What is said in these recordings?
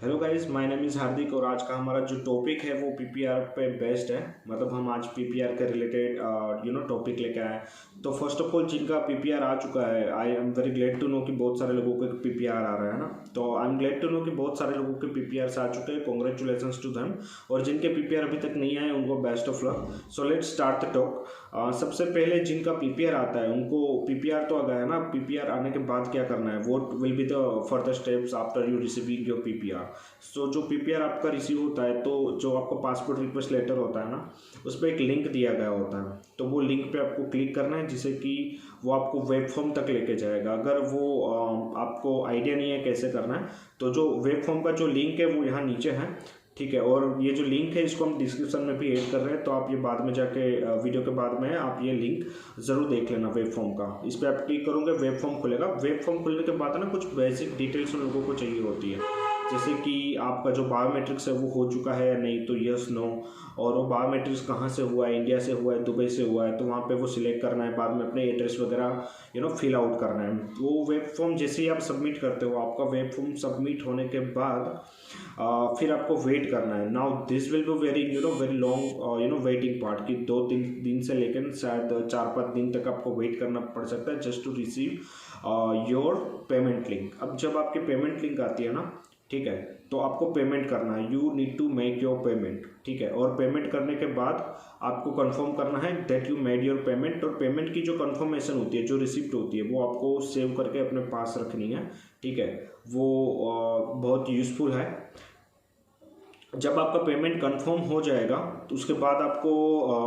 Hello guys, my name is Hardik और आज का हमारा जो टॉपिक है वो पीपीआर पे बेस्ड है। मतलब हम आज पीपीआर के रिलेटेड टॉपिक लेके आए हैं। तो फर्स्ट ऑफ ऑल जिनका पीपीआर आ चुका है, I am very glad to know कि बहुत सारे लोगों के पीपीआर आ रहा है ना। तो I am glad to know कि बहुत सारे लोगों के पीपीआर आ चुके हैं। Congratulations to them. और जिनके पीपीआर अभी तक नहीं आए उनको best of luck. So let's start the talk. सबसे पहले जिनका पीपीआर आता है उनको पीपीआर तो आ गया है ना। पीपीआर आने के बाद क्या करना है, what will be the further steps after you receiving your PPR. सो जो पीपीआर आपका रिसीव होता है तो जो आपका पासपोर्ट रिक्वेस्ट लेटर होता है ना, उस पर एक लिंक दिया गया होता है। तो वो लिंक पे आपको क्लिक करना है जिससे कि वो आपको वेब फॉर्म तक लेके जाएगा। अगर वो आपको आइडिया नहीं है कैसे करना है तो जो वेब फॉर्म का जो लिंक है वो यहाँ नीचे है, ठीक है। और ये जो लिंक है इसको हम डिस्क्रिप्शन में भी ऐड कर रहे हैं, तो आप ये बाद में जाके वीडियो के बाद में आप ये लिंक ज़रूर देख लेना वेब फॉर्म का। इस पर आप क्लिक करोगे वेब फॉर्म खुलेगा। वेब फॉर्म खुलने के बाद ना कुछ बेसिक डिटेल्स उन लोगों को चाहिए होती है, जैसे कि आपका जो बायोमेट्रिक्स है वो हो चुका है या नहीं, तो यस नो। और वो बायोमेट्रिक्स कहाँ से हुआ है, इंडिया से हुआ है, दुबई से हुआ है, तो वहाँ पे वो सिलेक्ट करना है। बाद में अपने एड्रेस वगैरह फिल आउट करना है। वो वेब फॉर्म जैसे ही आप सबमिट करते हो, आपका वेब फॉर्म सबमिट होने के बाद फिर आपको वेट करना है। Now this will be very very long waiting part कि 2-3 दिन से लेकर शायद 4-5 दिन तक आपको वेट करना पड़ सकता है just to receive your payment link. अब जब आपकी पेमेंट लिंक आती है ना, ठीक है, तो आपको पेमेंट करना है। You need to make your payment, ठीक है। और पेमेंट करने के बाद आपको कंफर्म करना है that you made your payment. और पेमेंट की जो कंफर्मेशन होती है, जो रिसिप्ट होती है, वो आपको सेव करके अपने पास रखनी है, ठीक है। वो बहुत यूज़फुल है। जब आपका पेमेंट कंफर्म हो जाएगा तो उसके बाद आपको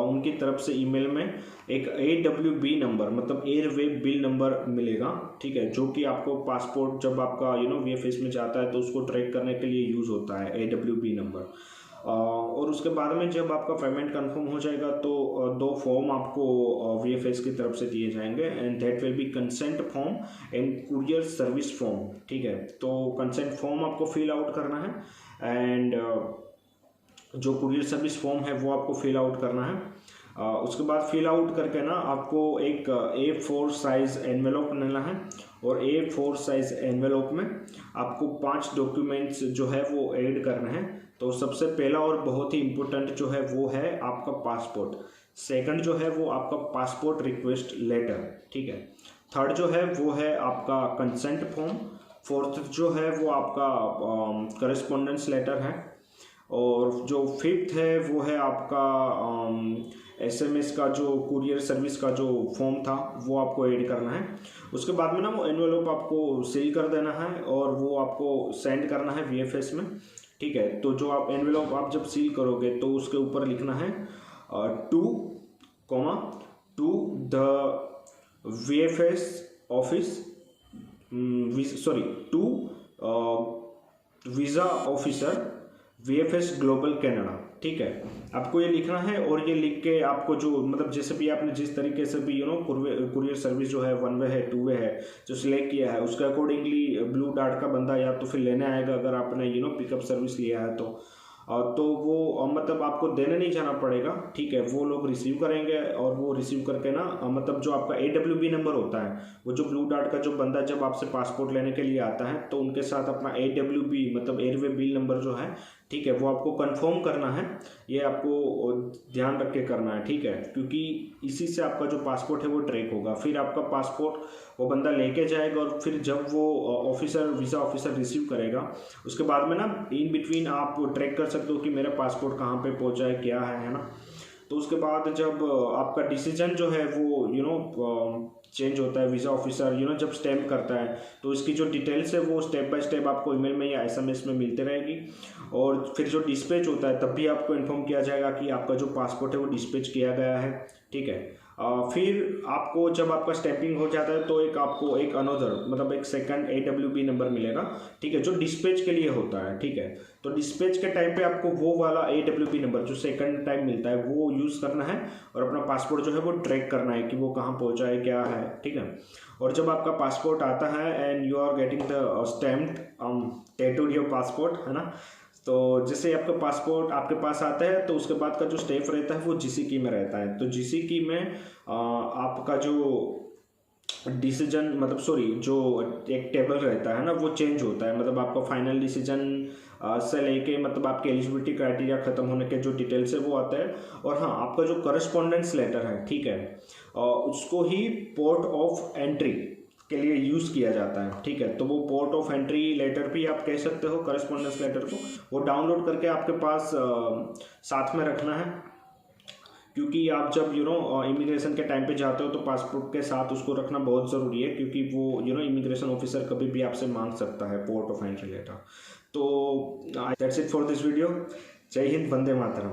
उनकी तरफ से ईमेल में एक AWB नंबर, मतलब एयरवे बिल नंबर मिलेगा, ठीक है, जो कि आपको पासपोर्ट जब आपका VFS में जाता है तो उसको ट्रैक करने के लिए यूज़ होता है AWB नंबर। और उसके बाद में जब आपका पेमेंट कंफर्म हो जाएगा तो 2 फॉर्म आपको VFS की तरफ से दिए जाएंगे, and that will be consent form and courier service form, ठीक है। तो कंसेंट फॉर्म आपको फिल आउट करना है, एंड जो कुरियर सर्विस फॉर्म है वो आपको फिल आउट करना है। उसके बाद फिल आउट करके ना आपको एक A4 साइज एनवेलप लेना है, और A4 साइज एनवेलप में आपको 5 डॉक्यूमेंट्स जो है वो ऐड करने हैं। तो सबसे पहला और बहुत ही इम्पोर्टेंट जो है वो है आपका पासपोर्ट। सेकंड जो है वो आपका पासपोर्ट रिक्वेस्ट लेटर, ठीक है। थर्ड जो है वो है आपका कंसेंट फॉर्म। फोर्थ जो है वो आपका करस्पॉन्डेंस लेटर है। और जो फिफ्थ है वो है आपका SMS का जो कुरियर सर्विस का जो फॉर्म था वो आपको ऐड करना है। उसके बाद में ना वो एनवेलप आपको सील कर देना है और वो आपको सेंड करना है VFS में, ठीक है। तो जो आप एनवेलप आप जब सील करोगे तो उसके ऊपर लिखना है to the VFS office, sorry, to visa officer VFS global Canada, ठीक है। आपको ये लिखना है। और ये लिख के आपको जो मतलब जैसे भी आपने जिस तरीके से भी कुरियर सर्विस जो है 1 वे है 2 वे है जो सिलेक्ट किया है उसके अकॉर्डिंगली ब्लू डार्ट का बंदा या तो फिर लेने आएगा, अगर आपने पिकअप सर्विस लिया है तो वो मतलब आपको देने नहीं जाना पड़ेगा, ठीक है। वो लोग रिसीव करेंगे और वो रिसीव करके ना मतलब जो आपका AWB नंबर होता है, वो जो ब्लू डार्ट का जो बंदा जब आपसे पासपोर्ट लेने के लिए आता है तो उनके साथ अपना AWB मतलब एयरवे बिल नंबर जो है, ठीक है, वो आपको कंफर्म करना है। ये आपको ध्यान रख के करना है, ठीक है, क्योंकि इसी से आपका जो पासपोर्ट है वो ट्रैक होगा। फिर आपका पासपोर्ट वो बंदा लेके जाएगा और फिर जब वो वीज़ा ऑफिसर रिसीव करेगा उसके बाद में ना इन बिटवीन आप ट्रैक कर सकते हो कि मेरा पासपोर्ट कहाँ पे पहुँचा है, क्या है ना। तो उसके बाद जब आपका डिसीजन जो है वो चेंज होता है, वीज़ा ऑफिसर जब स्टैम्प करता है तो इसकी जो डिटेल्स है वो स्टेप बाय स्टेप आपको ईमेल में या SMS में मिलते रहेगी। और फिर जो डिस्पैच होता है तब भी आपको इन्फॉर्म किया जाएगा कि आपका जो पासपोर्ट है वो डिस्पैच किया गया है, ठीक है। फिर आपको जब आपका स्टैंपिंग हो जाता है तो आपको एक अनदर मतलब एक सेकंड AWB नंबर मिलेगा, ठीक है, जो डिस्पैच के लिए होता है, ठीक है। तो डिस्पैच के टाइम पे आपको वो वाला AWB नंबर जो सेकंड टाइम मिलता है वो यूज़ करना है और अपना पासपोर्ट जो है वो ट्रैक करना है कि वो कहाँ पहुँचा है, क्या है, ठीक है। और जब आपका पासपोर्ट आता है and you are getting the stamped tattooed your passport, है ना। तो जैसे आपका पासपोर्ट आपके पास आता है तो उसके बाद का जो स्टेप रहता है वो GCK में रहता है। तो GCK में आपका जो डिसीजन मतलब सॉरी जो एक टेबल रहता है ना वो चेंज होता है, मतलब आपका फाइनल डिसीजन से लेके मतलब आपके एलिजिबिलिटी क्राइटेरिया खत्म होने के जो डिटेल्स है वो आता है। और हाँ, आपका जो करस्पॉन्डेंस लेटर है, ठीक है, उसको ही पोर्ट ऑफ एंट्री के लिए यूज़ किया जाता है, ठीक है। तो वो पोर्ट ऑफ एंट्री लेटर भी आप कह सकते हो करस्पॉन्डेंस लेटर को, वो डाउनलोड करके आपके पास साथ में रखना है, क्योंकि आप जब इमिग्रेशन के टाइम पे जाते हो तो पासपोर्ट के साथ उसको रखना बहुत ज़रूरी है, क्योंकि वो इमिग्रेशन ऑफिसर कभी भी आपसे मांग सकता है पोर्ट ऑफ एंट्री लेटर। तो that's it for this video. जय हिंद, वंदे मातरम।